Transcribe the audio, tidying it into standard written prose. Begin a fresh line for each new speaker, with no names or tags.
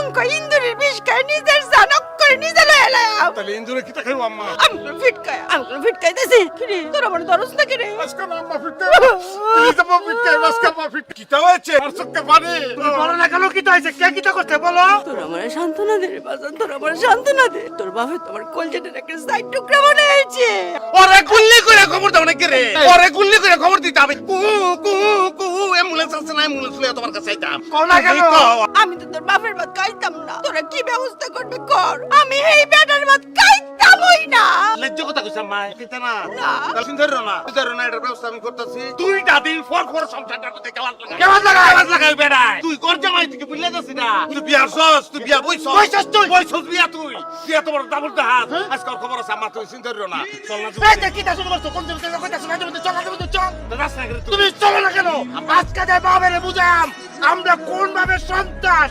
কলঙ্ক ইন্দুরের বিষ খায় নিজের জানক করে নিজে লয়ে এলাম।
তাহলে ইন্দুরে কি খাইব আম্মা?
আমি ফিটকাইতেছি কিরে তোর আমার দরস না কিরে?
আজকে না আম্মা ফিটকে প্লিজ আম্মা ফিটকে আজকে আম্মা ফিট কিটা হয়েছে আর চোখে পানি তুমি বলো না কেন কিটা হয়েছে কে কিটা করতে বলো
তোর আমার সান্ত্বনা দে রে বাজান, তোর আমার সান্ত্বনা দে। তোর বাপে তোমার কলজেটের একটা সাইড টুকরা বানাইছে।
ওরে গুল্লি করে খবর দাও না কে রে ওরে গুল্লি করে খবর দিতে আমি কু কু কু অ্যাম্বুলেন্স আছে না অ্যাম্বুলেন্স লইয়া তোমার কাছে আইতাম কও না কেন
আমি তো তোর বাপের ভাত খাইতাম না, তোরা কি ব্যবস্থা করবি কর, আমি এই বেটার ভাত খাইতামই না।
লজ্জ কথা কইছ আম্মা কিটা না
না।
ধরো না এটার ব্যবস্থা আমি করতেছি দুইটা দিন পর সংসারটা করতে কেমন লাগাই বেড়াই তুই কর জামাই থেকে বুঝলে যাচ্ছি না তুই বিয়ার সস তুই বিয়া বইছস তুই বইছস বিয়া তুই বিয়া তোমার দাবল দাহাত আজকে খবর আছে আম্মা তুই চিন্তা করো না চল না তুই এই কিটা শুরু করছ কোন দিকে কইতাছ না চল রাস্তা তুমি চলো না কেন আজকে যাই বাবারে বুঝাম আমরা কোন ভাবে সন্তান